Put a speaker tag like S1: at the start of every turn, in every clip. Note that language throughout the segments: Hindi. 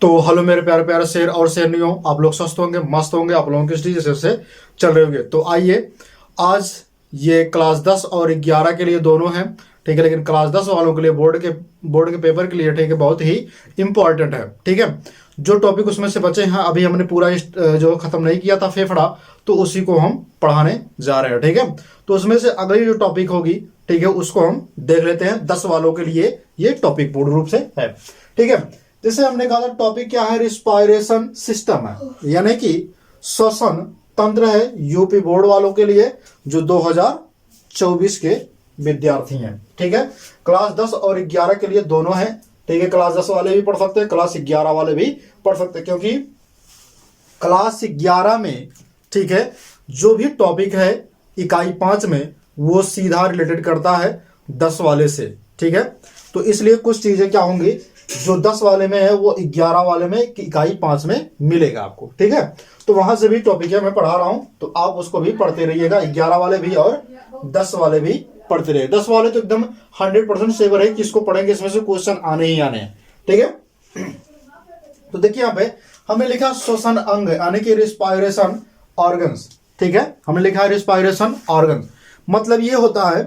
S1: तो हेलो मेरे प्यारे प्यारे शेर और शेरनियों, आप लोग स्वस्थ होंगे, मस्त होंगे, आप लोगों की स्टडी से चल रहे होंगे। तो आइए, आज ये क्लास 10 और 11 के लिए दोनों हैं, ठीक है। लेकिन क्लास 10 वालों के लिए बोर्ड के पेपर के लिए, ठीक है, बहुत ही इंपॉर्टेंट है, ठीक है। जो टॉपिक उसमें से बचे हैं, अभी हमने पूरा जो खत्म नहीं किया था फेफड़ा, तो उसी को हम पढ़ाने जा रहे हैं, ठीक है। तो उसमें से अगली जो टॉपिक होगी, ठीक है, उसको हम देख लेते हैं। 10 वालों के लिए ये टॉपिक पूर्ण रूप से है, ठीक है। जैसे हमने कहा था, टॉपिक क्या है, रिस्पायरेशन सिस्टम है, यानी कि श्वसन तंत्र है, यूपी बोर्ड वालों के लिए जो 2024 के विद्यार्थी हैं, ठीक है। क्लास 10 और 11 के लिए दोनों हैं, ठीक है। क्लास 10 वाले भी पढ़ सकते हैं, क्लास 11 वाले भी पढ़ सकते हैं, क्योंकि क्लास 11 में, ठीक है, जो भी टॉपिक है इकाई 5 में, वो सीधा रिलेटेड करता है 10 वाले से, ठीक है। तो इसलिए कुछ चीजें क्या होंगी जो 10 वाले में है वो 11 वाले में इकाई 5 में मिलेगा आपको, ठीक है। तो वहां से भी टॉपिक है मैं पढ़ा रहा हूं, तो आप उसको भी पढ़ते रहिएगा, 11 वाले भी और 10 वाले भी पढ़ते रहिए। 10 वाले तो एकदम 100% सेवर है कि इसको पढ़ेंगे, इसमें से क्वेश्चन आने ही आने हैं, ठीक है। तो देखिए यहाँ पे हमने लिखा श्वसन अंग, यानी कि रिस्पायरेशन ऑर्गन्स, ठीक है। हमने लिखा है रिस्पायरेशन ऑर्गन, मतलब ये होता है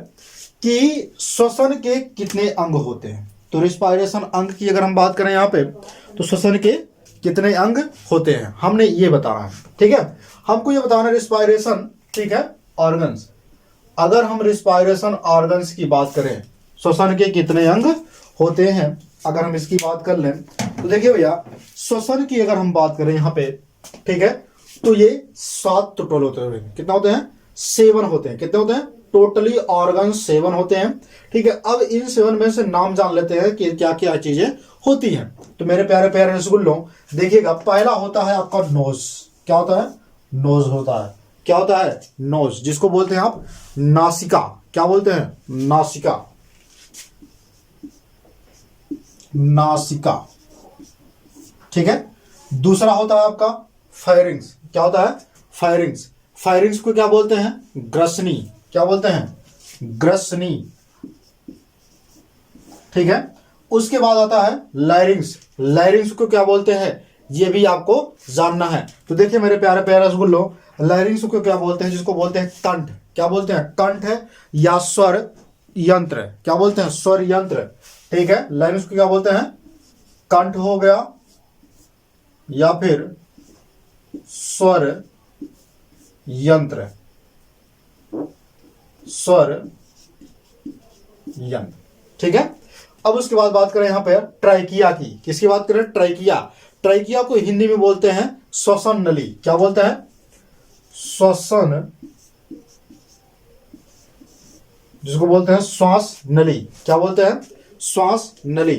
S1: कि श्वसन के कितने अंग होते हैं। तो रिस्पायरेशन अंग की अगर हम बात करें यहाँ पे, तो श्वसन के कितने अंग होते हैं हमने ये बताना है, ठीक है। हमको ये बताना है रिस्पायरेशन, ठीक है, ऑर्गन्स। अगर हम रिस्पायरेशन ऑर्गन्स की बात करें, श्वसन के कितने अंग होते हैं, अगर हम इसकी बात कर लें, तो देखिए भैया, श्वसन की अगर हम बात करें यहाँ पे, ठीक है, तो ये 7 टोटल होते हैं। कितना होते हैं? 7 होते हैं। कितने होते हैं? टोटली ऑर्गन 7 होते हैं, ठीक है। अब इन 7 में से नाम जान लेते हैं कि क्या क्या चीजें होती हैं। तो मेरे प्यारे प्यारे रसगुल्लों, देखिएगा, पहला होता है आपका नोज। क्या होता है? नोज होता है। क्या होता है? नोज, जिसको बोलते हैं आप नासिका। क्या बोलते हैं? नासिका। नासिका, ठीक है। दूसरा होता है आपका फायरिंग्स। क्या होता है? फायरिंग्स। फायरिंग्स को क्या बोलते हैं? ग्रसनी। क्या बोलते हैं? ग्रसनी, ठीक है। उसके बाद आता है लायरिंग्स। लायरिंग्स को क्या बोलते हैं, ये भी आपको जानना है। तो देखिए मेरे प्यारे प्यारे रसगुल्लों, लायरिंग्स को क्या बोलते हैं? जिसको बोलते हैं कंठ। क्या बोलते हैं? कंठ है या स्वर यंत्र। क्या बोलते हैं? स्वर यंत्र, ठीक है। लायरिंग्स को क्या बोलते हैं? कंठ हो गया या फिर स्वर यंत्र। स्वर यंत्र, ठीक है। अब उसके बाद बात करें यहां पे ट्राइकिया की। किसकी बात करें? ट्राइकिया। ट्राइकिया को हिंदी में बोलते हैं श्वसन नली। क्या बोलते हैं? श्वसन, जिसको बोलते हैं श्वास नली। क्या बोलते हैं? श्वास नली,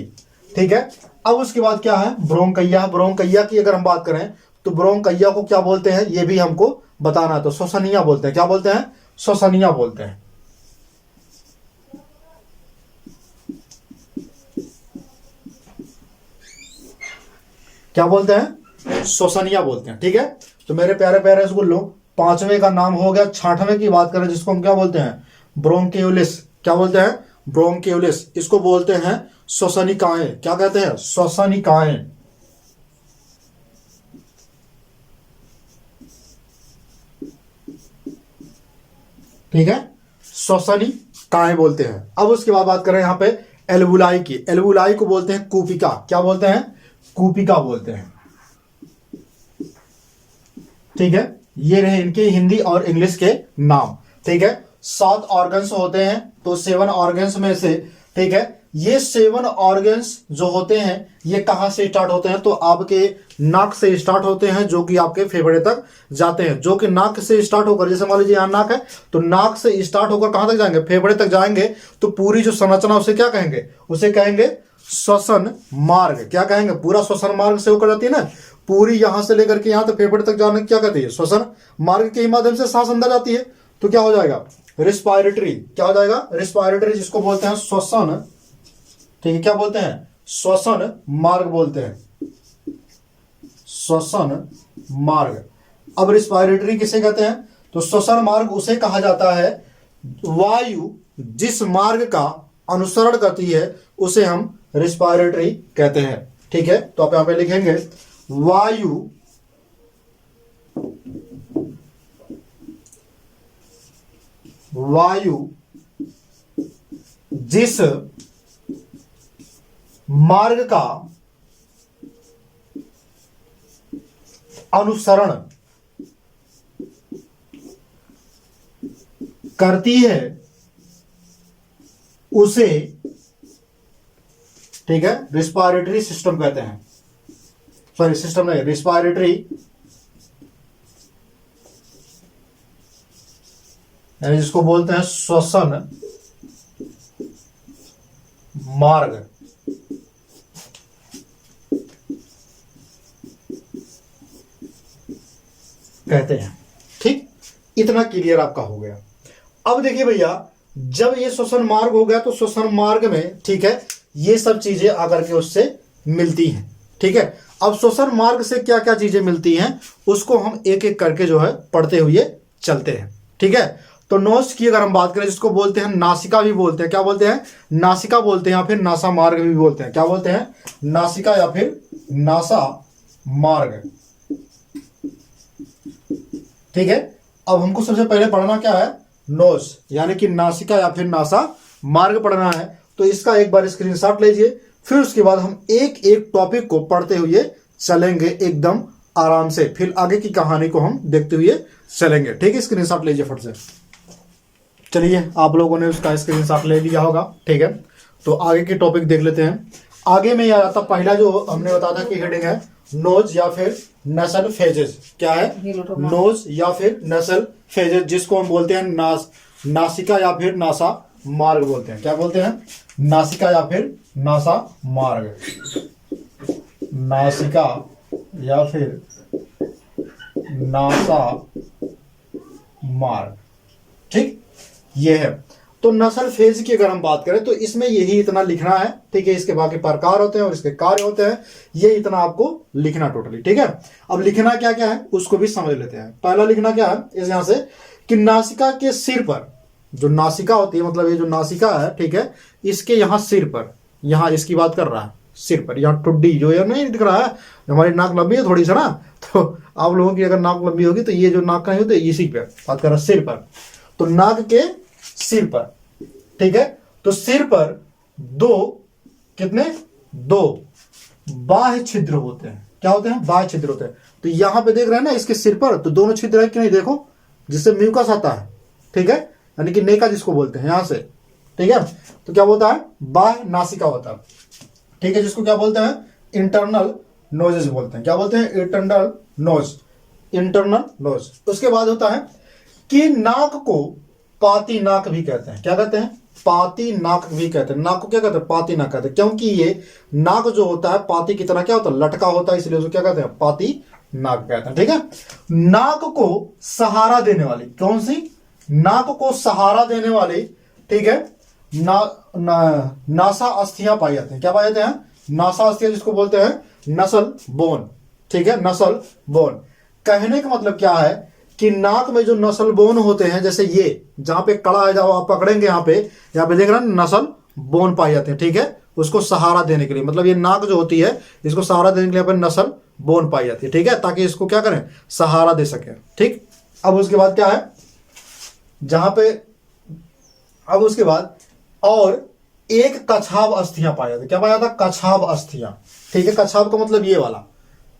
S1: ठीक है। अब उसके बाद क्या है? ब्रोंकैया। ब्रोंकैया की अगर हम बात करें, तो ब्रोंकैया को क्या बोलते हैं, ये भी हमको बताना है। तो श्वसनिया बोलते हैं। क्या बोलते हैं? श्वसनिया बोलते हैं। क्या बोलते हैं? श्वसनिया बोलते हैं, ठीक है। तो मेरे प्यारे प्यारे रसगुल्लों, 5वें का नाम हो गया। 6वें की बात करें, जिसको हम क्या बोलते हैं? ब्रोंकियोलिस। क्या बोलते हैं? ब्रोंकियोलिस। इसको बोलते हैं श्वसनिकाएं। क्या कहते हैं? श्वसनिकाएं, ठीक है। श्वसनिकाएं बोलते हैं। अब उसके बाद बात करें यहाँ पे एल्वुलाई की। एल्वुलाई को बोलते हैं कूपिका। क्या बोलते हैं? कूपिका बोलते हैं, ठीक है। ये रहे इनके हिंदी और इंग्लिश के नाम, ठीक है। 7 ऑर्गन्स होते हैं, तो 7 ऑर्गन्स में से, ठीक है, ये 7 ऑर्गन्स जो होते हैं, ये कहां से स्टार्ट होते हैं? तो आपके नाक से स्टार्ट होते हैं, जो कि आपके फेफड़े तक जाते हैं। जो कि नाक से स्टार्ट होकर, जैसे मान लीजिए यहां नाक है, तो नाक से स्टार्ट होकर कहां तक जाएंगे? फेफड़े तक जाएंगे। तो पूरी जो संरचना, उसे क्या कहेंगे? उसे कहेंगे श्वसन मार्ग। क्या कहेंगे? पूरा श्वसन मार्ग से होकर जाती है ना, पूरी यहां से लेकर के यहां तक फेफड़े तक जाने क्या कहते हैं? श्वसन मार्ग के माध्यम से सांस अंदर जाती है। तो क्या हो जाएगा? रिस्पायरेटरी। क्या हो जाएगा? रिस्पायरेटरी, जिसको बोलते हैं श्वसन, ठीक है। क्या बोलते हैं? श्वसन मार्ग बोलते हैं, श्वसन मार्ग। अब रिस्पायरेटरी किसे कहते हैं? तो श्वसन मार्ग उसे कहा जाता है, वायु जिस मार्ग का अनुसरण करती है, उसे हम रिस्पायरेटरी कहते हैं। ठीक है। तो आप यहां पे लिखेंगे वायु जिस मार्ग का अनुसरण करती है उसे, ठीक है, रिस्पायरेटरी सिस्टम कहते हैं। सॉरी, सिस्टम नहीं, रिस्पायरेटरी यानी जिसको बोलते हैं श्वसन मार्ग कहते हैं। ठीक, इतना क्लियर आपका हो गया। अब देखिए भैया, जब ये श्वसन मार्ग हो गया तो श्वसन मार्ग में, ठीक है, ये सब चीजें आकर के उससे मिलती हैं। ठीक है, अब श्वसन मार्ग से क्या क्या चीजें मिलती हैं उसको हम एक एक करके जो है पढ़ते हुए चलते हैं। ठीक है, तो नोज की अगर हम बात करें, जिसको बोलते हैं नासिका भी बोलते हैं, क्या बोलते हैं, नासिका बोलते हैं, या फिर नासा मार्ग भी बोलते हैं। क्या बोलते हैं, नासिका या फिर नासा मार्ग। ठीक है, अब हमको सबसे पहले पढ़ना क्या है, नोज यानी कि नासिका या फिर नासा मार्ग पढ़ना है। तो इसका एक बार स्क्रीनशॉट लीजिए, फिर उसके बाद हम एक एक टॉपिक को पढ़ते हुए चलेंगे एकदम आराम से, फिर आगे की कहानी को हम देखते हुए चलेंगे। ठीक है, स्क्रीनशॉट लीजिए फट से। चलिए, आप लोगों ने उसका स्क्रीनशॉट ले लिया होगा। ठीक है, तो आगे के टॉपिक देख लेते हैं। आगे में यह आता, पहला जो हमने बताया था कि हेडिंग है नोज या फिर नसल फेजेस। क्या है, नोज या फिर नसल फेजेस, जिसको हम बोलते हैं नासिका या फिर नासा मार्ग बोलते हैं। क्या बोलते हैं, नासिका या फिर नासा मार्ग, नासिका या फिर नासा मार्ग। ठीक, ये है। तो नसल फेज की अगर हम बात करें तो इसमें यही इतना लिखना है। ठीक है, इसके बाकी प्रकार होते हैं और इसके कार्य होते हैं, ये इतना आपको लिखना टोटली। ठीक है, अब लिखना क्या क्या है उसको भी समझ लेते हैं। पहला लिखना क्या है इस यहां से कि नासिका के सिर पर, जो नासिका होती है, मतलब ये जो नासिका है, ठीक है, इसके यहां सिर पर, यहां इसकी बात कर रहा है, सिर पर, यहाँ टुड्डी जो है नहीं दिख रहा है, हमारी नाक लंबी है थोड़ी सा ना, तो आप लोगों की अगर नाक लंबी होगी तो ये जो नाक का होता है इसी पे बात कर रहा है, सिर पर। तो नाक के सिर पर, ठीक है, तो सिर पर कितने दो बाह्य छिद्र होते हैं। क्या होते हैं, बाह्य छिद्र होते हैं। तो यहां पे देख रहे हैं ना इसके सिर पर, तो दोनों छिद्र है कि नहीं, देखो, जिससे म्यूकस आता है। ठीक है, यानी कि नेका जिसको बोलते हैं यहां से। ठीक है, तो क्या बोलता है, बाह्य नासिका होता है। ठीक है, जिसको क्या बोलते हैं, इंटरनल नोजेस बोलते हैं। क्या बोलते हैं, इंटरनल नोज, इंटरनल नोज। उसके बाद होता है कि नाक को पाती नाक भी कहते हैं। क्या कहते हैं, पाती नाक भी कहते हैं। नाक को क्या कहते हैं, पाती नाक कहते हैं, क्योंकि ये नाक जो होता है पाती की तरह क्या होता है, लटका होता है, इसलिए उसको क्या कहते हैं, पाती नाक कहते हैं। ठीक है, नाक को सहारा देने वाली, कौन सी, नाक को सहारा देने वाली, ठीक है, नासा अस्थियां पाई जाती हैं। क्या पाई जाते हैं, नासा अस्थियां, जिसको बोलते हैं नसल बोन। ठीक है, नसल बोन। कहने का मतलब क्या है कि नाक में जो नसल बोन होते हैं, जैसे ये जहां पे कड़ा है, जब आप पकड़ेंगे यहाँ पे देख रहे हैं नसल बोन पाए जाते हैं। ठीक है, उसको सहारा देने के लिए, मतलब ये नाक जो होती है इसको सहारा देने के लिए यहाँ पे नसल बोन पाई जाती है। ठीक है, ताकि इसको क्या करें, सहारा दे सके। ठीक, अब उसके बाद क्या है, जहां पे, अब उसके बाद और एक कछाव अस्थियां पाई जाती है। क्या पाया जाता है, कछाव अस्थियां। ठीक है, कछाव का मतलब ये वाला,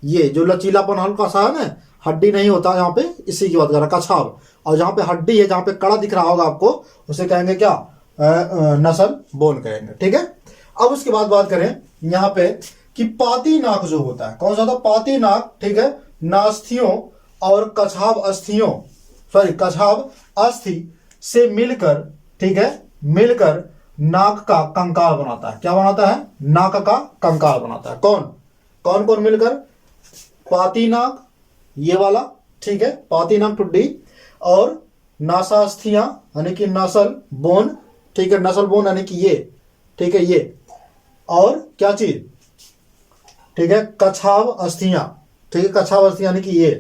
S1: ये जो लचीलापन हल्का सा है ना, हड्डी नहीं होता यहाँ पे, इसी की बात कर रहा है, कछाव। और जहां पे हड्डी है, जहां पे कड़ा दिख रहा होगा आपको, उसे कहेंगे क्या, नसल बोन कहेंगे। ठीक है, अब उसके बाद बात करें यहाँ पे कि पाती नाक जो होता है, कौन सा होता है, पाती नाक। ठीक है, नास्थियों और कछाव अस्थियों, सॉरी कछाव अस्थि से मिलकर, ठीक है, मिलकर नाक का कंकाल बनाता है। क्या बनाता है, नाक का कंकाल बनाता है। कौन कौन कौन मिलकर, पाती नाक, ये वाला, ठीक है, पाती नाक टुड्डी, और नासास्थियां यानी कि नसल बोन। ठीक है, नसल बोन यानी कि ये, ठीक है, ये, और क्या चीज, ठीक है, कछाव अस्थियां। ठीक है, कछाव अस्थियां यानी कि ये,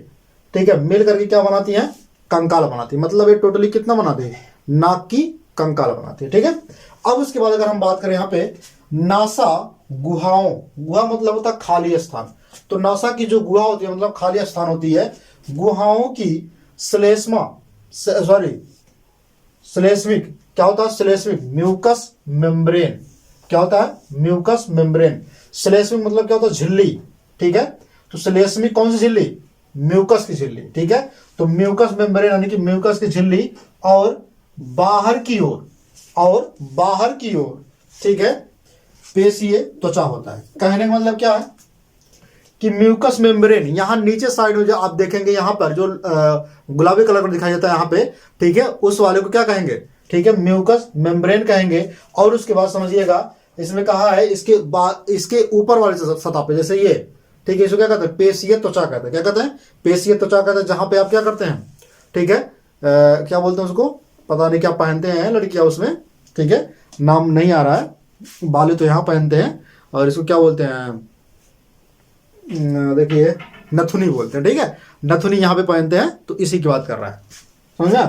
S1: ठीक है, मिल करके क्या बनाती हैं, कंकाल बनाती है। मतलब ये टोटली कितना बनाती है, नाक की कंकाल बनाती है। ठीक है, अब उसके बाद अगर हम बात करें यहाँ पे नासा गुहाओं, गुहा मतलब होता है खाली स्थान, तो नासा की जो गुहा होती है मतलब खाली स्थान होती है, गुहाओं की श्लेष्मा, सॉरी श्लेष्मिक, क्या होता है श्लेष्मिक, म्यूकस मेम्ब्रेन, क्या होता है म्यूकस मेम्ब्रेन। श्लेष्मिक मतलब क्या होता है झिल्ली, ठीक है, तो श्लेष्मिक कौन सी झिल्ली, म्यूकस की झिल्ली, ठीक है, तो म्यूकस मेम्ब्रेन यानी कि म्यूकस की झिल्ली, और बाहर की ओर, और बाहर की ओर, ठीक है, पेशीय त्वचा होता है। कहने का मतलब क्या है कि म्यूकस मेम्ब्रेन यहां नीचे साइड में जो आप देखेंगे यहां पर जो गुलाबी कलर में दिखाई देता है यहां पे, ठीक है, उस वाले को क्या कहेंगे, ठीक है, म्यूकस मेम्ब्रेन कहेंगे। और उसके बाद समझिएगा इसमें कहा है इसके ऊपर वाले सतह पे, जैसे ये, ठीक है, इसको क्या कहते हैं पेशीय त्वचा कहते हैं, क्या कहते हैं पेशीय त्वचा कहते हैं, जहां पे आप क्या करते हैं, ठीक है, क्या बोलते हैं उसको, पता नहीं क्या पहनते हैं लड़कियां उसमें, ठीक है, नाम नहीं आ रहा है, बाली तो यहाँ पहनते हैं, और इसको क्या बोलते हैं, देखिए नथुनी बोलते हैं, ठीक है, नथुनी यहाँ पे पहनते हैं, तो इसी की बात कर रहा है, समझा।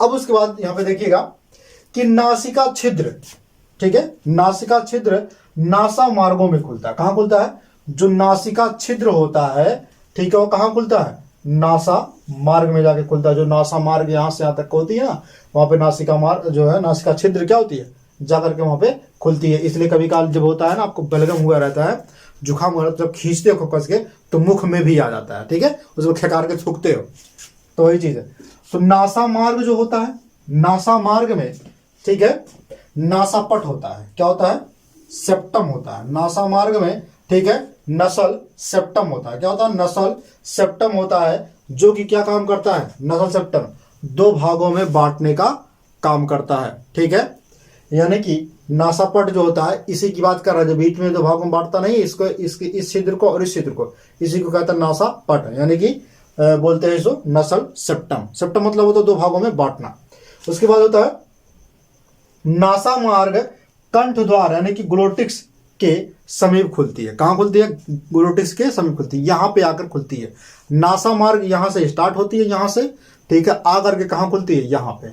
S1: अब उसके बाद यहाँ पे देखिएगा कि नासिका छिद्र, ठीक है, नासिका छिद्र नासा मार्गों में खुलता है। कहाँ खुलता है, जो नासिका छिद्र होता है, ठीक है, वो कहाँ खुलता है, नासा मार्ग में जाके खुलता है। जो नासा मार्ग यहाँ से यहाँ तक होती है ना, वहां पे नासिका मार्ग जो है, नासिका छिद्र क्या होती है, जाकर के वहां पे खुलती है। इसलिए कभी काल जब होता है ना, आपको बलगम हुआ रहता है, जुकाम हो रहा है, जब खींचते हो कस के तो मुख में भी आ जाता है, ठीक है, उसको खेकार के थूकते हो, तो वही चीज है। तो नासा मार्ग जो होता है, नासा मार्ग में, ठीक है, नासापट होता है, क्या होता है, सेप्टम होता है नासा मार्ग में, ठीक है, नसल सेप्टम होता है, क्या होता है, नसल सेप्टम होता है, जो कि क्या काम करता है, नसल सेप्टम दो भागों में बांटने का काम करता है, ठीक है, यानी कि नासापट जो होता है इसी की बात कर रहा है, जो बीच में दो भागों में बांटता नहीं, इसको इसकी इस छिद्र को और इस छिद्र को, इसी को कहता है नासापट, यानी कि बोलते हैं इसको नसल सेप्टम। सेप्टम मतलब होता है दो भागों में बांटना। उसके बाद होता है नासा मार्ग कंठ द्वार यानी कि ग्लोटिक्स के समीप खुलती है। कहां खुलती है, ग्लोटिक्स के समीप खुलती है, यहां पे आकर खुलती है। नासा मार्ग यहां से स्टार्ट होती है, यहां से, ठीक है, आकर के कहां खुलती है, यहां पे,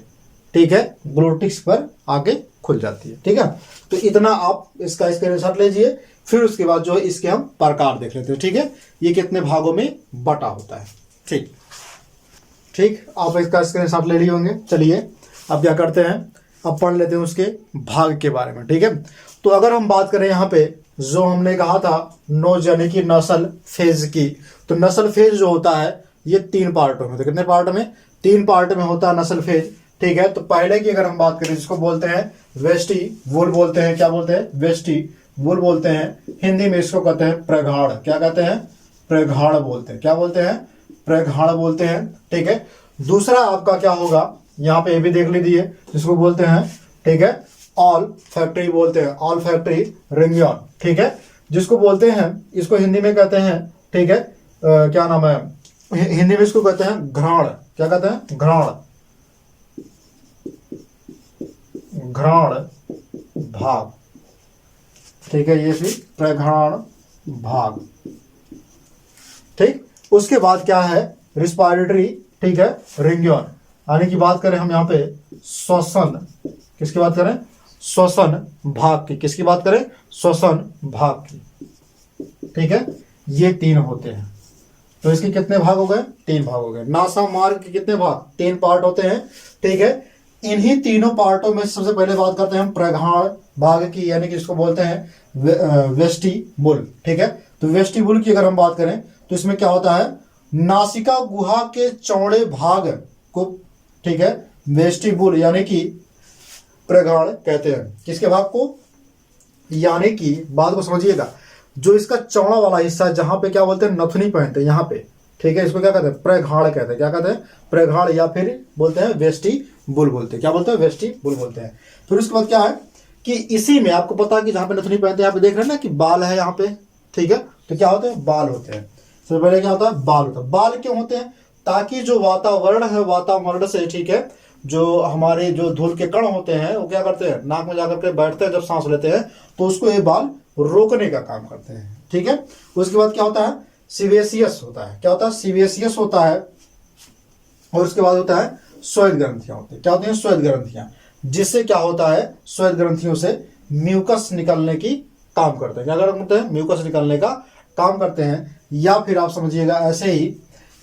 S1: ठीक है, ग्लोटिक्स पर आगे खुल जाती है, ठीक है। तो इतना आप इसका स्क्रीनशॉट लीजिए, फिर उसके बाद जो है इसके हम प्रकार देख लेते हैं, ठीक है, ये कितने भागों में बटा होता है, ठीक ठीक, आप इसका स्क्रीनशॉट ले लिए होंगे। चलिए अब क्या करते हैं, अब पढ़ लेते हैं उसके भाग के बारे में, ठीक है। तो अगर हम बात करें यहाँ पे जो हमने कहा था नोज यानी कि नस्ल फेज की, तो नस्ल फेज जो होता है ये 3 पार्टों में, तो कितने पार्ट में, 3 पार्ट में होता है नस्ल फेज, ठीक है। तो पहले की अगर हम बात करें जिसको बोलते हैं वेस्टी वुल बोलते हैं, क्या बोलते हैं, वेस्टी वुल बोलते हैं, हिंदी में इसको कहते हैं प्रगाढ़, क्या कहते हैं, प्रगाढ़ बोलते हैं, क्या बोलते हैं, प्रगाढ़ बोलते हैं, ठीक है। दूसरा आपका क्या होगा, यहाँ पे ये भी देख लीजिए, जिसको बोलते हैं, ठीक है, ऑल फैक्ट्री बोलते हैं, ऑल फैक्ट्री रिंगियन, ठीक है, जिसको बोलते हैं, इसको हिंदी में कहते हैं, ठीक है, क्या नाम है, हिंदी में इसको कहते हैं घ्राण, क्या कहते हैं, घ्राण, घ्राण भाग, ठीक है, ये भी प्रघ्राण भाग, ठीक। उसके बाद क्या है, रिस्पायरेटरी, ठीक है, रिंगियन, यानी कि बात करें हम यहाँ पे श्वसन, किसकी बात करें, श्वसन भाग की, किसकी बात करें, श्वसन भाग की, ठीक है। ये 3 होते हैं, तो इसके कितने भाग हो गए, 3 भाग हो गए। नासा मार्ग के कितने भाग, 3 पार्ट होते हैं, ठीक है। इन्हीं तीनों पार्टों में सबसे पहले बात करते हैं हम प्रघाण भाग की, यानी कि इसको बोलते हैं वेस्टिबुल, ठीक है। तो वेस्टिबुल की अगर हम बात करें तो इसमें क्या होता है, नासिका गुहा के चौड़े भाग को, ठीक है, वेस्टिबुल यानी कि प्रगाढ़ कहते हैं, किसके भाग को, यानी कि बात को समझिएगा, जो इसका चौड़ा वाला हिस्सा है जहां पे क्या बोलते हैं नथुनी पहनते हैं यहाँ पे, ठीक है, इसको क्या कहते हैं, प्रगाढ़ कहते हैं, क्या कहते हैं, प्रगाढ़, या फिर बोलते हैं वेस्टिबुल बोलते हैं, क्या बोलते हैं, वेस्टिबुल बोलते हैं। फिर उसके बाद क्या है कि इसी में आपको पता है कि जहां पे नथुनी पहनते हैं, यहाँ पे देख रहे हैं ना कि बाल है यहाँ पे, ठीक है, तो क्या होते हैं, बाल होते हैं। सबसे पहले क्या होता है, बाल होता है। बाल क्यों होते हैं, ताकि जो वातावरण है, वातावरण से, ठीक है, जो हमारे जो धूल के कण होते हैं वो क्या करते हैं, नाक में जाकर के बैठते हैं, जब सांस लेते हैं तो उसको ये बाल रोकने का काम करते हैं, ठीक है। उसके बाद क्या होता है, सीवेसियस होता है, क्या होता है, सीवेसियस होता है। और उसके बाद होता है श्वेत ग्रंथियां होती है, क्या होती है, श्वेत ग्रंथियां, जिससे क्या होता है, श्वेत ग्रंथियों से म्यूकस निकलने की काम करते हैं। क्या करते हैं? म्यूकस निकालने का काम करते हैं। या फिर आप समझिएगा ऐसे ही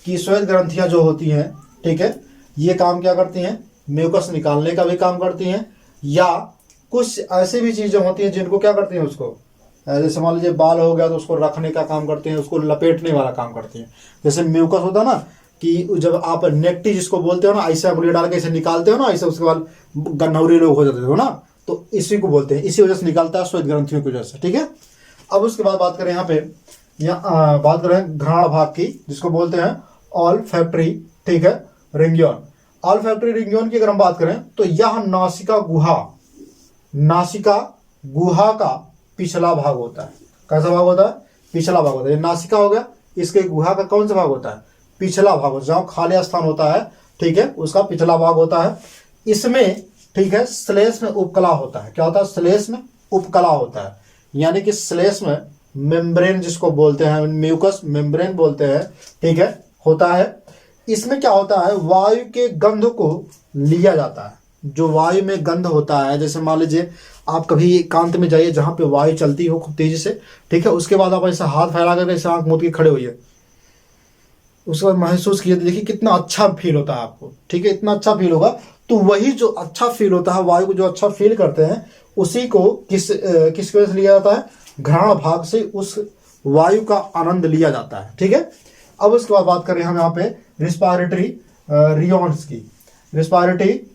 S1: कि श्वेत ग्रंथियां जो होती हैं, ठीक है, ये काम क्या करती हैं? म्यूकस निकालने का भी काम करती हैं। या कुछ ऐसी भी चीजें होती हैं जिनको क्या करती हैं, उसको जैसे मान लीजिए बाल हो गया तो उसको रखने का काम करते हैं, उसको लपेटने वाला काम करते हैं। जैसे म्यूकस होता है ना, कि जब आप नेक्टी जिसको बोलते हो ना, ऐसे अंगुली डाल के ऐसे निकालते हो ना, ऐसे उसके बाद गन्नौरी रोग हो जाते हो ना, तो इसी को बोलते हैं। इसी वजह से निकालता है, श्वेत ग्रंथियों की वजह से। ठीक है, अब उसके बाद बात करें यहाँ पे, बात करें घ्राण भाग की, जिसको बोलते हैं ऑल्फैक्टरी, ठीक है, रिंगियन। ऑल्फैक्टरी रिंगियन की अगर हम बात करें तो यह नासिका गुहा का पिछला भाग होता है। कैसा भाग होता है? पिछला भाग होता है। ये नासिका हो गया, इसके गुहा का कौन सा भाग होता है? पिछला भाग होता है, जहां खाली स्थान होता है, ठीक है, उसका पिछला भाग होता है। इसमें, ठीक है, श्लेष्म उपकला होता है। क्या होता है? श्लेष्म उपकला होता है, यानी कि श्लेष्म मेम्ब्रेन जिसको बोलते हैं, म्यूकस मेम्ब्रेन बोलते हैं, ठीक है, होता है। इसमें क्या होता है? वायु के गंध को लिया जाता है। जो वायु में गंध होता है, जैसे मान लीजिए आप कभी एकांत में जाइए जहां पे वायु चलती हो खूब तेजी से, ठीक है, उसके बाद आप ऐसा हाथ फैला करके ऐसे आंख मूंद के खड़े होइए, उसके बाद महसूस किए, देखिए कितना अच्छा फील होता है आपको, ठीक है, इतना अच्छा फील होगा। तो वही जो अच्छा फील होता है, वायु को जो अच्छा फील करते हैं, उसी को किसकी वजह से लिया जाता है? घ्राण भाग से उस वायु का आनंद लिया जाता है। ठीक है, अब उसके बाद बात करें हम यहाँ पे रिस्पायरेटरी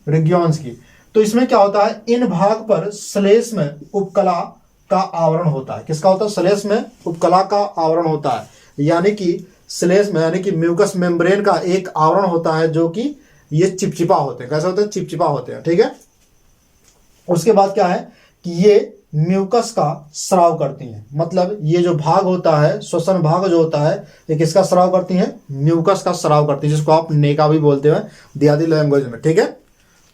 S1: रिगियंस की। तो इसमें क्या होता है? इन भाग पर श्लेष्म उपकला का आवरण होता है। किसका होता है? श्लेष्म उपकला का आवरण होता है, यानी कि श्लेष्म यानी कि म्यूकस मेम्ब्रेन का एक आवरण होता है, जो कि ये चिपचिपा होते हैं। कैसे होते हैं? चिपचिपा होते हैं। ठीक है, उसके बाद क्या है कि ये म्यूकस का स्राव करती हैं। मतलब ये जो भाग होता है, श्वसन भाग जो होता है, ये किसका स्राव करती हैं? म्यूकस का स्राव करती है, जिसको आप नेका भी बोलते हैं देहाती लैंग्वेज में। ठीक है,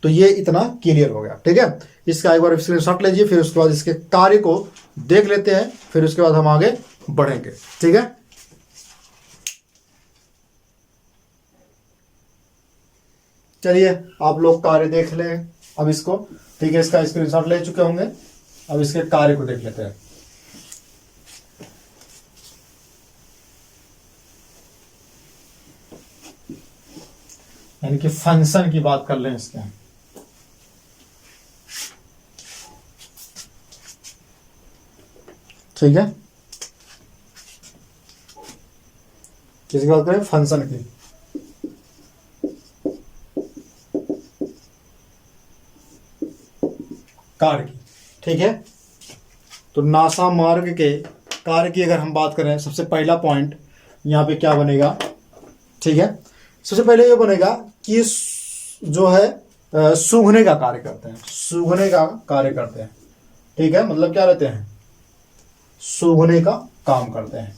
S1: तो ये इतना क्लियर हो गया। ठीक है, इसका एक बार स्क्रीनशॉट लीजिए, फिर उसके बाद इसके कार्य को देख लेते हैं, फिर उसके बाद हम आगे बढ़ेंगे। ठीक है, चलिए आप लोग कार्य देख लें अब इसको। ठीक है, इसका स्क्रीनशॉट ले चुके होंगे, अब इसके कार्य को देख लेते हैं। यानी कि फंक्शन की बात कर लें इसके। ठीक है, किसकी बात करें? फंक्शन की। कार्य की। ठीक है, तो नासा मार्ग के कार्य की अगर हम बात करें, सबसे पहला पॉइंट यहाँ पे क्या बनेगा? ठीक है, सबसे पहले ये बनेगा कि जो है सूंघने का कार्य करते हैं, सूंघने का कार्य करते हैं। ठीक है, मतलब क्या रहते हैं? सूंघने का काम करते हैं।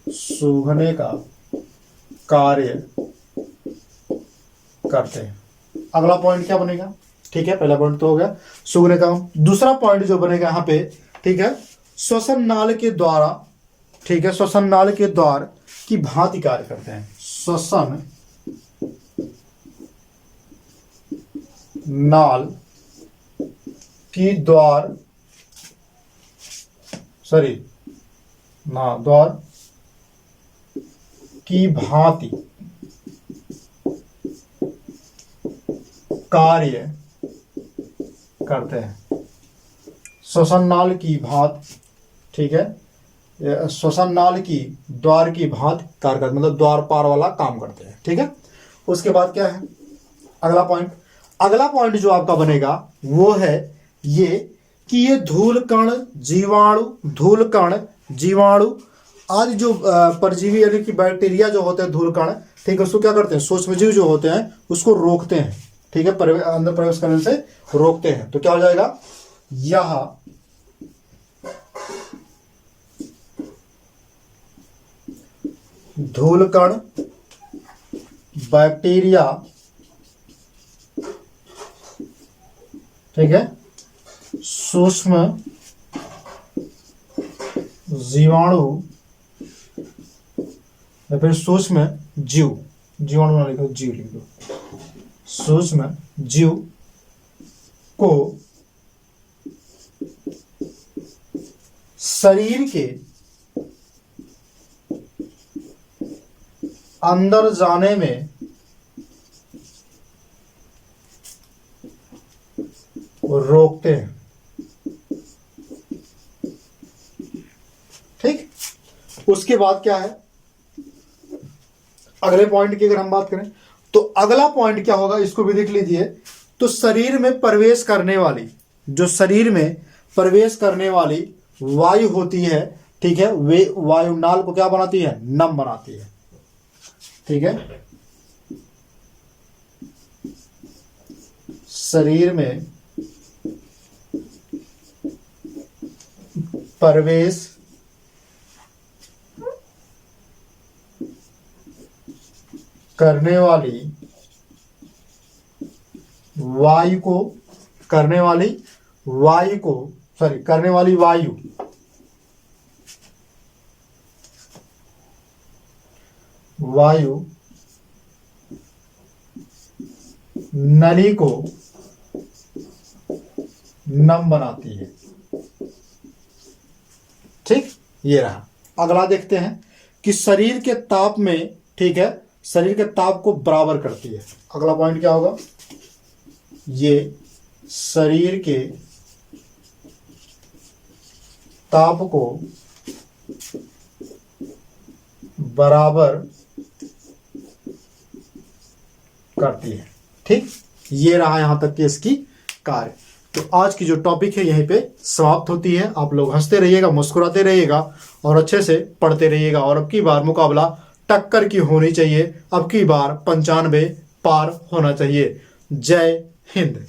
S1: सूंघने का कार्य करते हैं। अगला पॉइंट क्या बनेगा? ठीक है, पहला पॉइंट तो हो गया सूंघने का। दूसरा पॉइंट जो बनेगा यहाँ पे, ठीक है, श्वसन नाल के द्वारा, ठीक है, श्वसन नाल के द्वार की भांति कार्य करते हैं। श्वसन नाल की द्वार द्वार की भांति कार्य करते हैं। श्वसन नाल की भांति, ठीक है, श्वसन नाल की द्वार की भांति कार्य करते, मतलब द्वार पार वाला काम करते हैं। ठीक है, उसके बाद क्या है अगला पॉइंट? अगला पॉइंट जो आपका बनेगा वो है ये कि ये धूल कण जीवाणु आदि जो परजीवी यानी कि बैक्टीरिया जो होते हैं, धूल कण, ठीक है, उसको क्या करते हैं? सूक्ष्मजीव जो होते हैं उसको रोकते हैं। ठीक है, अंदर प्रवेश करने से रोकते हैं। तो क्या हो जाएगा? यह धूलकण बैक्टीरिया, ठीक है, सूक्ष्म जीवाणु या फिर सूक्ष्म जीव, जीवाणु ना लिखो, जीव लिख दो, सूक्ष्म जीव को शरीर के अंदर जाने में रोकते हैं। ठीक, उसके बाद क्या है, अगले पॉइंट की अगर हम बात करें तो अगला पॉइंट क्या होगा, इसको भी देख लीजिए। तो शरीर में प्रवेश करने वाली, जो शरीर में प्रवेश करने वाली वायु होती है, ठीक है, वे वायुनाल को क्या बनाती है, नम बनाती है। ठीक है, शरीर में प्रवेश करने वाली वायु को, करने वाली वायु को, सॉरी, करने वाली वायु नली को नम बनाती है। ठीक, ये रहा। अगला देखते हैं कि शरीर के ताप में, ठीक है, शरीर के ताप को बराबर करती है। अगला पॉइंट क्या होगा, ये शरीर के ताप को बराबर करती है। ठीक, ये रहा यहां तक कि इसकी कार्य। तो आज की जो टॉपिक है यहीं पे समाप्त होती है। आप लोग हंसते रहिएगा, मुस्कुराते रहिएगा और अच्छे से पढ़ते रहिएगा। और अब की बार मुकाबला टक्कर की होनी चाहिए, अब की बार 95 पार होना चाहिए। जय हिंद।